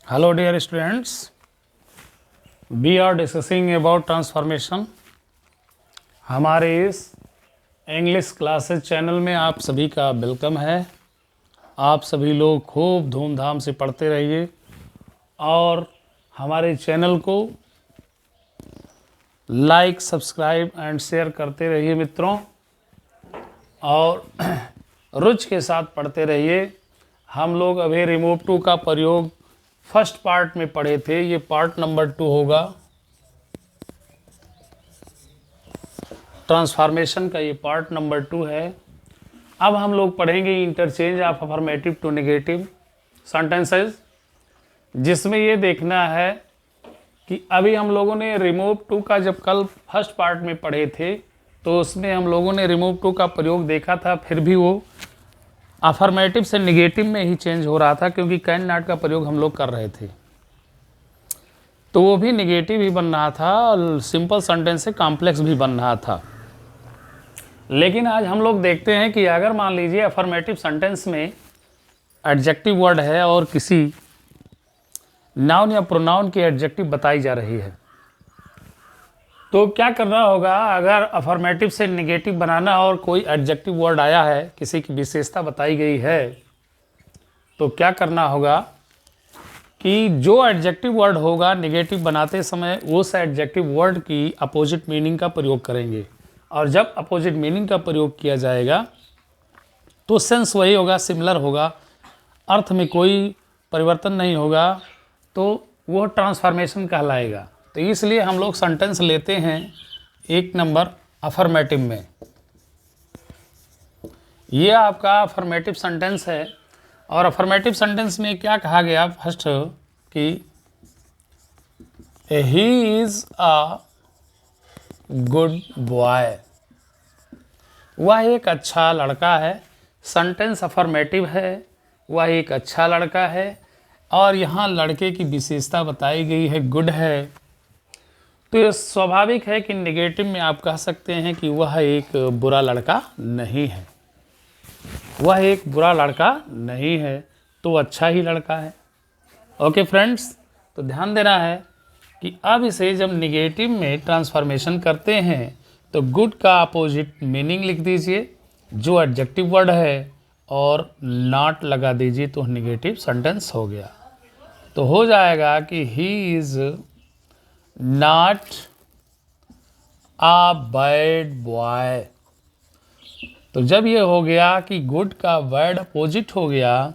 Hello dear students, we are discussing about transformation। हमारे इस English classes channel में आप सभी का वेलकम है। आप सभी लोग खूब धूमधाम से पढ़ते रहिए और हमारे चैनल को लाइक, सब्सक्राइब एंड शेयर करते रहिए मित्रों, और रुचि के साथ पढ़ते रहिए। हम लोग अभी रिमूव टू का प्रयोग फर्स्ट पार्ट में पढ़े थे, ये पार्ट नंबर 2 होगा। ट्रांसफॉर्मेशन का ये पार्ट नंबर 2 है। अब हम लोग पढ़ेंगे interchange of affirmative to negative sentences, जिसमें ये देखना है कि अभी हम लोगों ने रिमूव टू का जब कल फर्स्ट पार्ट में पढ़े थे तो उसमें हम लोगों ने रिमूव टू का प्रयोग देखा था, फिर भी वो अफर्मेटिव से निगेटिव में ही चेंज हो रहा था, क्योंकि कैन नॉट का प्रयोग हम लोग कर रहे थे तो वो भी निगेटिव ही बन रहा था और सिंपल सेंटेंस से कॉम्प्लेक्स भी बन रहा था। लेकिन आज हम लोग देखते हैं कि अगर मान लीजिए अफर्मेटिव सेंटेंस में एडजेक्टिव वर्ड है और किसी नाउन या प्रोनाउन की एडजेक्टिव बताई जा रही है, तो क्या करना होगा। अगर अफर्मेटिव से नेगेटिव बनाना और कोई एडजेक्टिव वर्ड आया है, किसी की विशेषता बताई गई है, तो क्या करना होगा कि जो एडजेक्टिव वर्ड होगा नेगेटिव बनाते समय उस एडजेक्टिव वर्ड की अपोजिट मीनिंग का प्रयोग करेंगे। और जब अपोजिट मीनिंग का प्रयोग किया जाएगा तो सेंस वही होगा, सिमिलर होगा, अर्थ में कोई परिवर्तन नहीं होगा, तो वो ट्रांसफॉर्मेशन कहलाएगा। तो इसलिए हम लोग सेंटेंस लेते हैं 1 नंबर अफर्मेटिव में। ये आपका अफर्मेटिव सेंटेंस है और अफर्मेटिव सेंटेंस में क्या कहा गया फर्स्ट कि he is a good boy, वह एक अच्छा लड़का है। सेंटेंस अफर्मेटिव है, वह एक अच्छा लड़का है और यहाँ लड़के की विशेषता बताई गई है, गुड है। तो ये स्वाभाविक है कि नेगेटिव में आप कह सकते हैं कि वह एक बुरा लड़का नहीं है, वह एक बुरा लड़का नहीं है, तो अच्छा ही लड़का है। ओके फ्रेंड्स, तो ध्यान देना है कि अब इसे जब निगेटिव में ट्रांसफॉर्मेशन करते हैं तो गुड का अपोजिट मीनिंग लिख दीजिए जो एडजेक्टिव वर्ड है और नॉट लगा दीजिए, तो निगेटिव सेंटेंस हो गया। तो हो जाएगा कि he is not a bad boy. तो जब ये हो गया कि गुड का वर्ड अपोजिट हो गया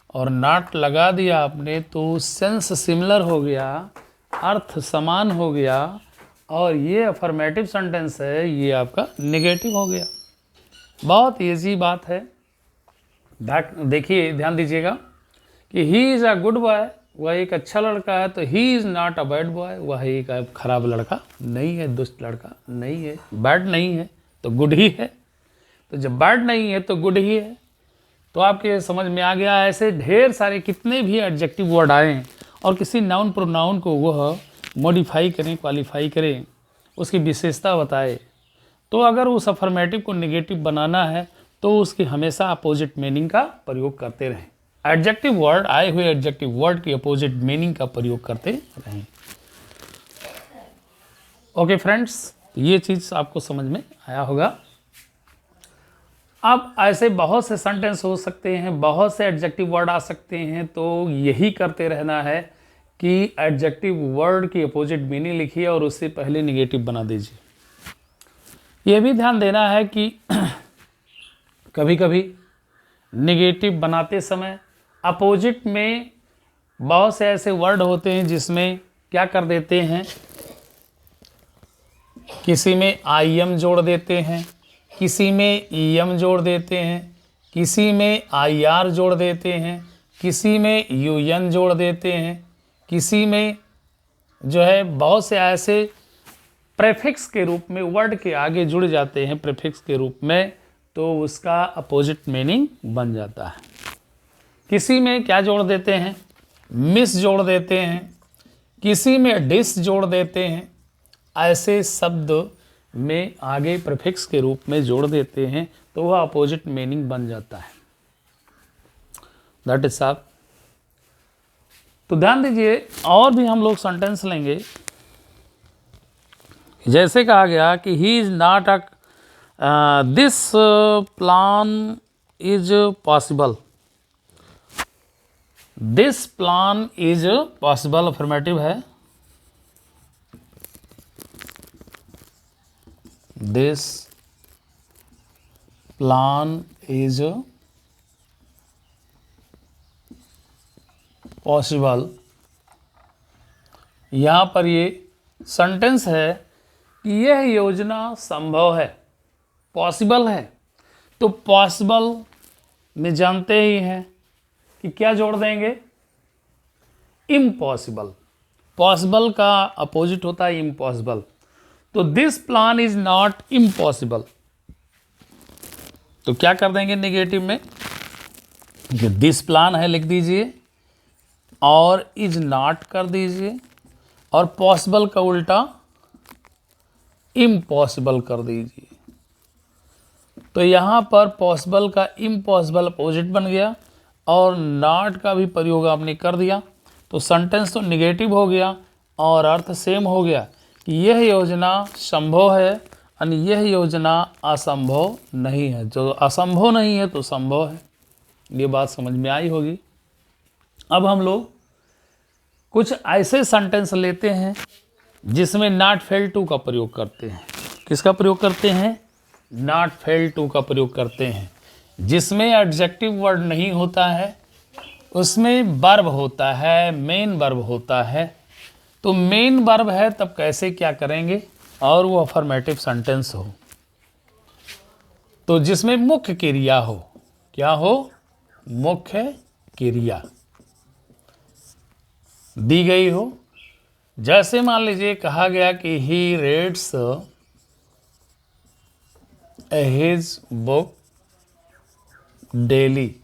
और नॉट लगा दिया आपने, तो सेंस सिमिलर हो गया, अर्थ समान हो गया, और ये अफर्मेटिव सेंटेंस है, ये आपका नेगेटिव हो गया। बहुत ईजी बात है। देखिए, ध्यान दीजिएगा कि he is a good boy, वह एक अच्छा लड़का है, तो ही is not a bad boy, वह एक खराब लड़का नहीं है, दुष्ट लड़का नहीं है, बैड नहीं है तो गुड ही है। तो जब बैड नहीं है तो गुड ही है। तो आपके समझ में आ गया। ऐसे ढेर सारे कितने भी एडजेक्टिव वर्ड आए और किसी नाउन प्रोनाउन को वह मॉडिफाई करें, क्वालिफाई करें, उसकी विशेषता बताए, तो अगर उस अफर्मेटिव को नेगेटिव बनाना है तो उसकी हमेशा अपोजिट मीनिंग का प्रयोग करते रहें। एडजेक्टिव वर्ड, आए हुए एडजेक्टिव वर्ड की अपोजिट मीनिंग का प्रयोग करते रहें। ओके फ्रेंड्स, ये चीज़ आपको समझ में आया होगा। अब ऐसे बहुत से सेंटेंस हो सकते हैं, बहुत से एडजेक्टिव वर्ड आ सकते हैं, तो यही करते रहना है कि एडजेक्टिव वर्ड की अपोजिट मीनिंग लिखिए और उससे पहले निगेटिव बना दीजिए। यह भी ध्यान देना है कि कभी कभी निगेटिव बनाते समय अपोजिट में बहुत से ऐसे वर्ड होते हैं जिसमें क्या कर देते हैं, किसी में आई एम जोड़ देते हैं, किसी में ई एम जोड़ देते हैं, किसी में आई आर जोड़ देते हैं, किसी में यू एन जोड़ देते हैं, किसी में जो है बहुत से ऐसे प्रेफिक्स के रूप में वर्ड के आगे जुड़ जाते हैं प्रेफिक्स के रूप में, तो उसका अपोजिट मीनिंग बन जाता है। किसी में क्या जोड़ देते हैं, मिस जोड़ देते हैं, किसी में डिस जोड़ देते हैं, ऐसे शब्द में आगे प्रीफिक्स के रूप में जोड़ देते हैं तो वह अपोजिट मीनिंग बन जाता है। दैट इज सब। तो ध्यान दीजिए, और भी हम लोग सेंटेंस लेंगे। जैसे कहा गया कि he is not a this plan is possible, this plan is possible affirmative है, दिस प्लान इज पॉसिबल। यहाँ पर ये सेंटेंस है कि यह योजना संभव है, पॉसिबल है। तो पॉसिबल में जानते ही हैं कि क्या जोड़ देंगे, इम्पॉसिबल। पॉसिबल का अपोजिट होता है इम्पॉसिबल। तो this plan is not impossible, तो क्या कर देंगे नेगेटिव में, दिस प्लान है लिख दीजिए और इज नॉट कर दीजिए, और पॉसिबल का उल्टा इम्पॉसिबल कर दीजिए। तो यहाँ पर पॉसिबल का इम्पॉसिबल अपोजिट बन गया और नॉट का भी प्रयोग आपने कर दिया, तो सेंटेंस तो निगेटिव हो गया और अर्थ सेम हो गया कि यह योजना संभव है और यह योजना असंभव नहीं है। जो असंभव नहीं है तो संभव है। ये बात समझ में आई होगी। अब हम लोग कुछ ऐसे सेंटेंस लेते हैं जिसमें नॉट फेल टू का प्रयोग करते हैं। किसका प्रयोग करते हैं, नॉट फेल टू का प्रयोग करते हैं। जिसमें एडजेक्टिव वर्ड नहीं होता है, उसमें वर्ब होता है, मेन वर्ब होता है। तो मेन वर्ब है तब कैसे क्या करेंगे, और वो अफर्मेटिव सेंटेंस हो, तो जिसमें मुख्य क्रिया हो। क्या हो, मुख्य क्रिया दी गई हो। जैसे मान लीजिए कहा गया कि he reads his book daily,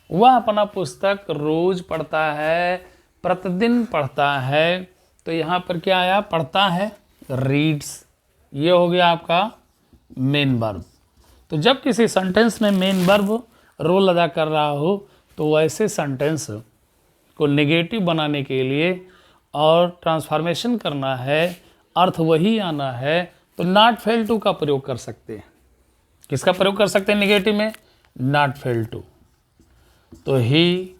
वह अपना पुस्तक रोज पढ़ता है, प्रतिदिन पढ़ता है। तो यहाँ पर क्या आया, पढ़ता है, रीड्स। ये हो गया आपका मेन वर्ब। तो जब किसी सेंटेंस में मेन वर्ब रोल अदा कर रहा हो तो ऐसे सेंटेंस को नेगेटिव बनाने के लिए और ट्रांसफॉर्मेशन करना है, अर्थ वही आना है, तो नॉट फेल टू का प्रयोग कर सकते हैं। किसका प्रयोग कर सकते हैं नेगेटिव में, नॉट फेल टू। तो he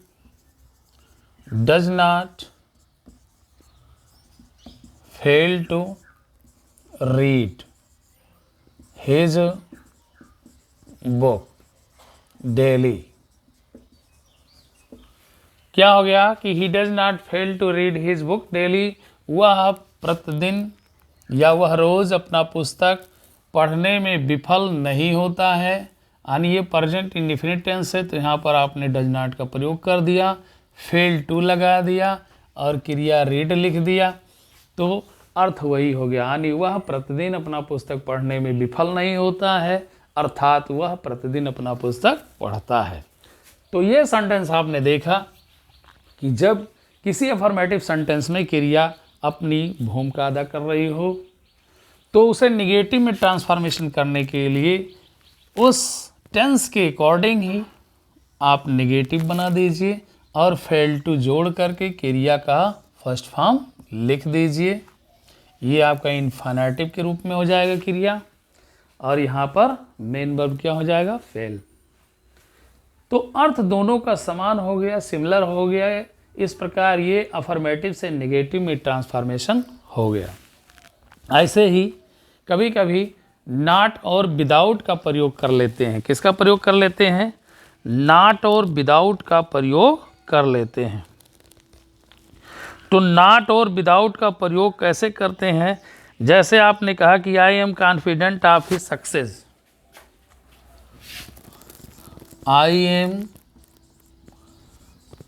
does not fail to read his book daily. क्या हो गया कि he does not fail to read his book daily, वह प्रतिदिन या वह रोज अपना पुस्तक पढ़ने में विफल नहीं होता है। यानी ये प्रेजेंट इंडेफिनिट टेंस है, तो यहाँ पर आपने डज नॉट का प्रयोग कर दिया, फेल टू लगा दिया और क्रिया रीड लिख दिया, तो अर्थ वही हो गया। यानी वह प्रतिदिन अपना पुस्तक पढ़ने में विफल नहीं होता है, अर्थात वह प्रतिदिन अपना पुस्तक पढ़ता है। तो ये सेंटेंस आपने देखा कि जब किसी अफर्मेटिव सेंटेंस में क्रिया अपनी भूमिका अदा कर रही हो तो उसे निगेटिव में ट्रांसफॉर्मेशन करने के लिए उस टेंस के अकॉर्डिंग ही आप निगेटिव बना दीजिए और फेल टू जोड़ करके क्रिया का फर्स्ट फॉर्म लिख दीजिए। ये आपका इन्फिनेटिव के रूप में हो जाएगा क्रिया, और यहाँ पर मेन वर्ब क्या हो जाएगा, फेल। तो अर्थ दोनों का समान हो गया, सिमिलर हो गया। इस प्रकार ये अफर्मेटिव से नेगेटिव में ट्रांसफॉर्मेशन हो गया। ऐसे ही कभी कभी नॉट और विदाउट का प्रयोग कर लेते हैं। किसका प्रयोग कर लेते हैं, नॉट और विदाउट का प्रयोग कर लेते हैं। तो नॉट और विदाउट का प्रयोग कैसे करते हैं, जैसे आपने कहा कि I am confident of his success, I am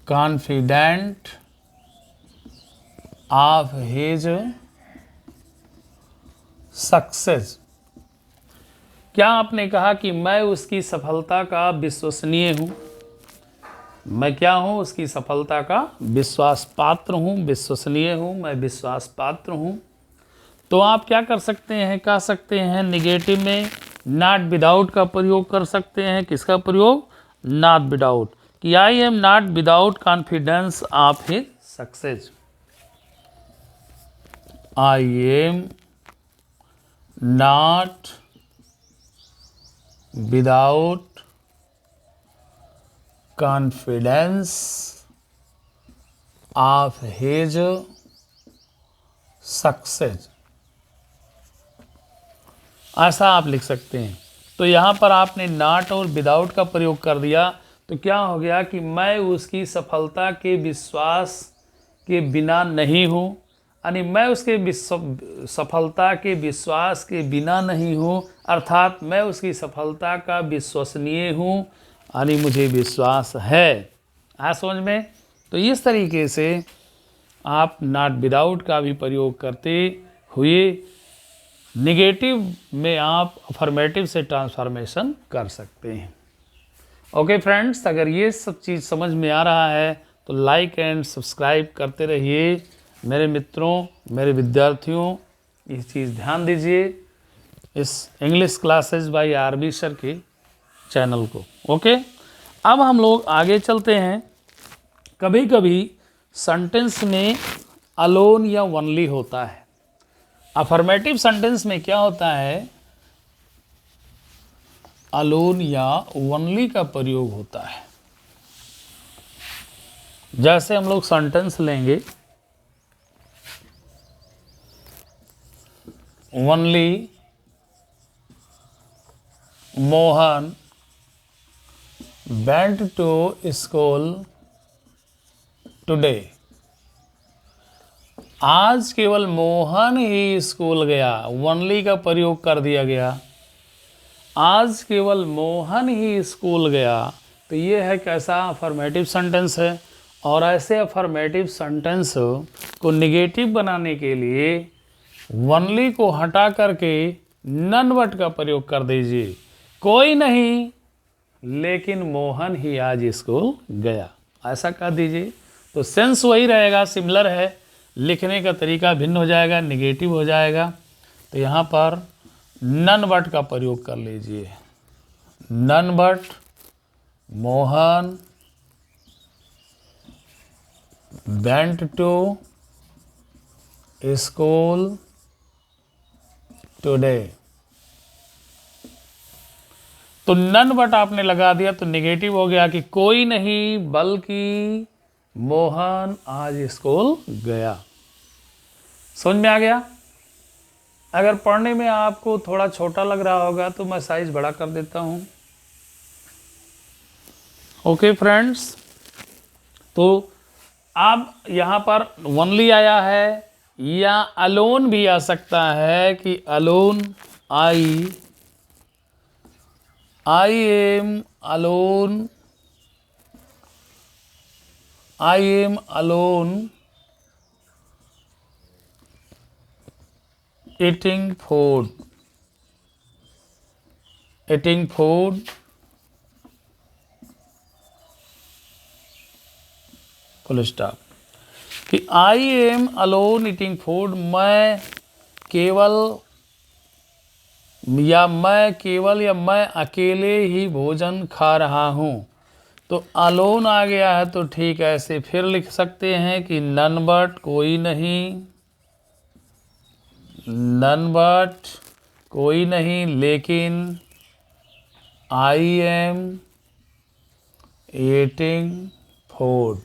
confident of his success. क्या आपने कहा कि मैं उसकी सफलता का विश्वसनीय हूँ, मैं क्या हूँ, उसकी सफलता का विश्वास पात्र हूँ, विश्वसनीय हूँ, मैं विश्वास पात्र हूँ। तो आप क्या कर सकते हैं, कह सकते हैं निगेटिव में नॉट विदाउट का प्रयोग कर सकते हैं। किसका प्रयोग, नॉट विदाउट। कि I am not without confidence of his success. I am not without confidence of his success, ऐसा आप लिख सकते हैं। तो यहाँ पर आपने नॉट और विदाउट का प्रयोग कर दिया तो क्या हो गया कि मैं उसकी सफलता के विश्वास के बिना नहीं हूँ, यानी मैं उसके सफलता के विश्वास के बिना नहीं हूँ, अर्थात मैं उसकी सफलता का विश्वसनीय हूँ, यानी मुझे विश्वास है। आ समझ में? तो इस तरीके से आप नॉट विदाउट का भी प्रयोग करते हुए निगेटिव में आप अफर्मेटिव से ट्रांसफॉर्मेशन कर सकते हैं। ओके फ्रेंड्स, अगर ये सब चीज़ समझ में आ रहा है तो लाइक एंड सब्सक्राइब करते रहिए। मेरे मित्रों, मेरे विद्यार्थियों, इस चीज़ ध्यान दीजिए इस English classes by RB sir के चैनल को। ओके, अब हम लोग आगे चलते हैं। कभी कभी सेंटेंस में अलोन या ओनली होता है। अफर्मेटिव सेंटेंस में क्या होता है, अलोन या ओनली का प्रयोग होता है। जैसे हम लोग सेंटेंस लेंगे, only Mohan went to school today. आज केवल मोहन ही स्कूल गया, ओनली का प्रयोग कर दिया गया। आज केवल मोहन ही स्कूल गया, तो ये है कैसा अफर्मेटिव सेंटेंस है। और ऐसे अफर्मेटिव सेंटेंस को निगेटिव बनाने के लिए ओनली को हटा करके नन बट का प्रयोग कर दीजिए। कोई नहीं, लेकिन मोहन ही आज स्कूल गया, ऐसा कह दीजिए। तो सेंस वही रहेगा, सिमिलर है, लिखने का तरीका भिन्न हो जाएगा, निगेटिव हो जाएगा। तो यहाँ पर नन बट का प्रयोग कर लीजिए। None but Mohan went to school today. तो नन बट आपने लगा दिया तो निगेटिव हो गया कि कोई नहीं बल्कि मोहन आज स्कूल गया। समझ में आ गया? अगर पढ़ने में आपको थोड़ा छोटा लग रहा होगा तो मैं साइज बड़ा कर देता हूं। ओके फ्रेंड्स, तो अब यहां पर ओनली आया है या अलोन भी आ सकता है कि alone I am alone, I am alone eating food, full stop. कि I am alone eating food, मैं अकेले ही भोजन खा रहा हूँ। तो अलोन आ गया है तो ठीक है, ऐसे फिर लिख सकते हैं कि नन बट कोई नहीं, नन बट कोई नहीं, लेकिन आई एम ईटिंग फूड।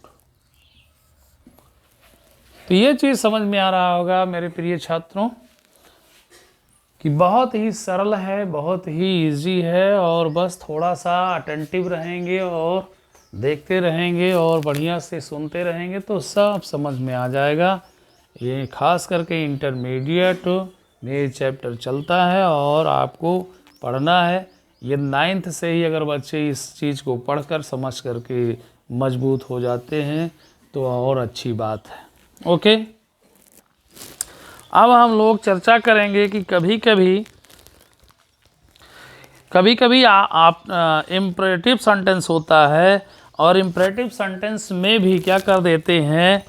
तो ये चीज़ समझ में आ रहा होगा मेरे प्रिय छात्रों कि बहुत ही सरल है, बहुत ही इजी है, और बस थोड़ा सा अटेंटिव रहेंगे और देखते रहेंगे और बढ़िया से सुनते रहेंगे तो सब समझ में आ जाएगा। ये खास करके इंटरमीडिएट में चैप्टर चलता है और आपको पढ़ना है। ये 9th से ही अगर बच्चे इस चीज़ को पढ़कर समझ करके मजबूत हो जाते हैं तो और अच्छी बात है। ओके, अब हम लोग चर्चा करेंगे कि कभी कभी आप इम्परेटिव सेंटेंस होता है और इम्परेटिव सेंटेंस में भी क्या कर देते हैं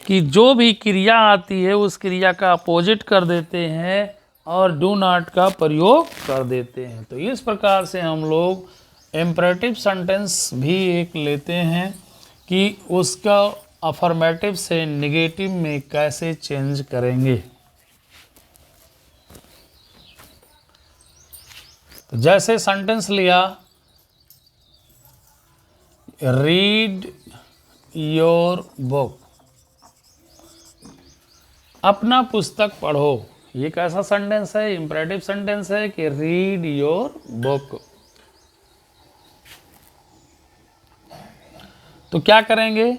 कि जो भी क्रिया आती है उस क्रिया का अपोजिट कर देते हैं और डू नॉट का प्रयोग कर देते हैं। तो इस प्रकार से हम लोग इम्परेटिव सेंटेंस भी एक लेते हैं कि उसका अफर्मेटिव से निगेटिव में कैसे चेंज करेंगे। तो जैसे सेंटेंस लिया, रीड योर बुक, अपना पुस्तक पढ़ो। ये कैसा सेंटेंस है? इंपरेटिव सेंटेंस है कि रीड योर बुक। तो क्या करेंगे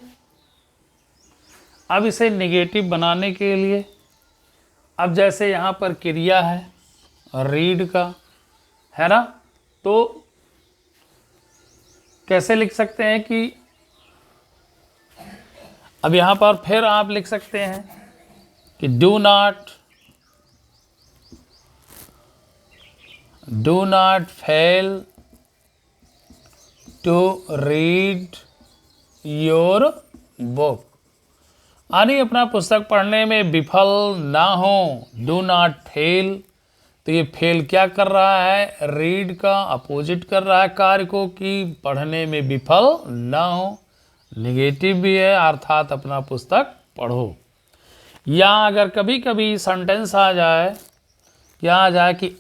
अब इसे निगेटिव बनाने के लिए? अब जैसे यहां पर क्रिया है रीड का, है ना, तो कैसे लिख सकते हैं कि अब यहां पर फिर आप लिख सकते हैं कि do not fail to read your book, यानी अपना पुस्तक पढ़ने में विफल ना हो। डू नॉट फेल, तो ये फेल क्या कर रहा है? रीड का अपोजिट कर रहा है कार्य को कि पढ़ने में विफल ना हो। निगेटिव भी है, अर्थात अपना पुस्तक पढ़ो। या अगर कभी कभी सेंटेंस आ जाए, क्या आ जाए कि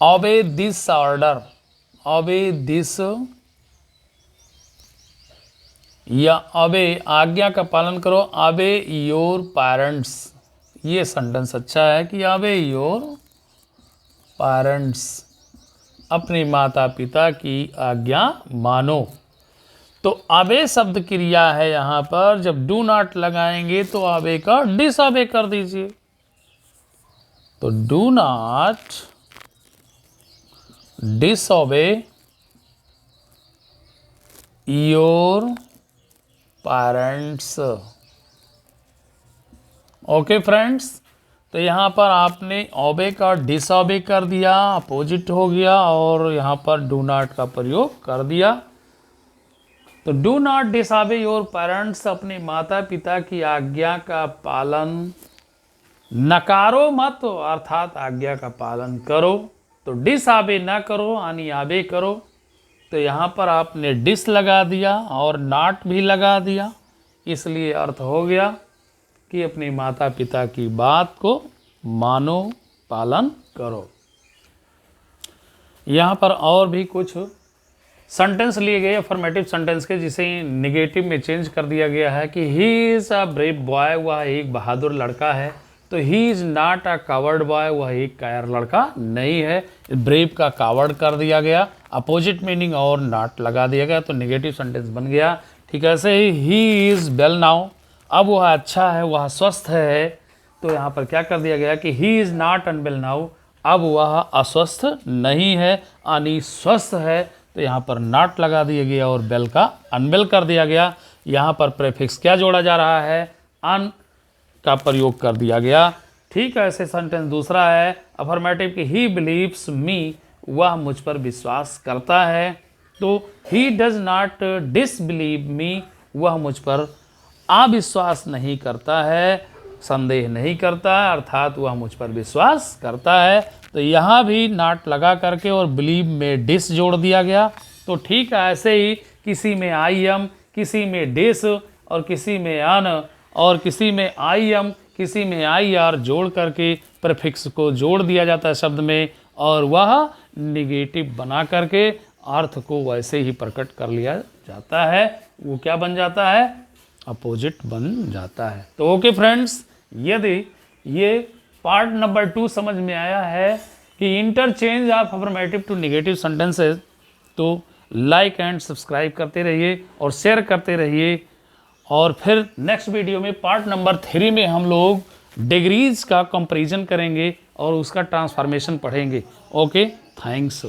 ओबे दिस ऑर्डर, ओबे दिस, या ओबे आज्ञा का पालन करो, ओबे योर पेरेंट्स। ये सेंटेंस अच्छा है कि ओबे योर पेरेंट्स, अपने माता पिता की आज्ञा मानो। तो ओबे शब्द क्रिया है यहां पर, जब डू नॉट लगाएंगे तो ओबे का डिसओबे कर दीजिए। तो do not disobey your parents. Okay friends, तो यहाँ पर आपने ओबे का डिसओबे कर दिया, अपोजिट हो गया, और यहाँ पर डू नॉट का प्रयोग कर दिया। तो do not disobey your parents, अपने माता पिता की आज्ञा का पालन नकारो मत, अर्थात आज्ञा का पालन करो। तो डिसओबे ना करो, यानी आबे करो। तो यहाँ पर आपने डिस लगा दिया और नॉट भी लगा दिया, इसलिए अर्थ हो गया कि अपने माता पिता की बात को मानो, पालन करो। यहाँ पर और भी कुछ सेंटेंस लिए गए अफर्मेटिव सेंटेंस के, जिसे निगेटिव में चेंज कर दिया गया है कि he is a brave boy, वह एक बहादुर लड़का है। तो ही is not a coward boy, वह एक कायर लड़का नहीं है। ब्रेव का कावर्ड कर दिया गया, अपोजिट मीनिंग और नॉट लगा दिया गया, तो निगेटिव सेंटेंस बन गया। ठीक है, ऐसे ही इज़ वेल नाउ, अब वह अच्छा है, वह स्वस्थ है। तो यहाँ पर क्या कर दिया गया कि he is not unwell now, अब वह अस्वस्थ नहीं है, यानी स्वस्थ है। तो यहाँ पर नॉट लगा दिया गया और वेल का अनवेल कर दिया गया। यहाँ पर प्रेफिक्स क्या जोड़ा जा रहा है? अन का प्रयोग कर दिया गया। ठीक है, ऐसे सेंटेंस दूसरा है अफर्मेटिव कि ही बिलीव्स मी, वह मुझ पर विश्वास करता है। तो ही डज नॉट डिसबिलीव मी, वह मुझ पर अविश्वास नहीं करता है, संदेह नहीं करता है, अर्थात वह मुझ पर विश्वास करता है। तो यहाँ भी नॉट लगा करके और बिलीव में डिस जोड़ दिया गया। तो ठीक है, ऐसे ही किसी में आई एम, किसी में डिस, और किसी में अन, और किसी में आई एम, किसी में आई आर जोड़ करके प्रीफिक्स को जोड़ दिया जाता है शब्द में, और वह निगेटिव बना करके अर्थ को वैसे ही प्रकट कर लिया जाता है। वो क्या बन जाता है? अपोजिट बन जाता है। तो ओके फ्रेंड्स, यदि ये पार्ट नंबर 2 समझ में आया है कि interchange of affirmative to negative sentences, तो लाइक एंड सब्सक्राइब करते रहिए और शेयर करते रहिए। और फिर नेक्स्ट वीडियो में पार्ट नंबर 3 में हम लोग डिग्रीज का कंपैरिजन करेंगे और उसका ट्रांसफॉर्मेशन पढ़ेंगे। Okay, thanks.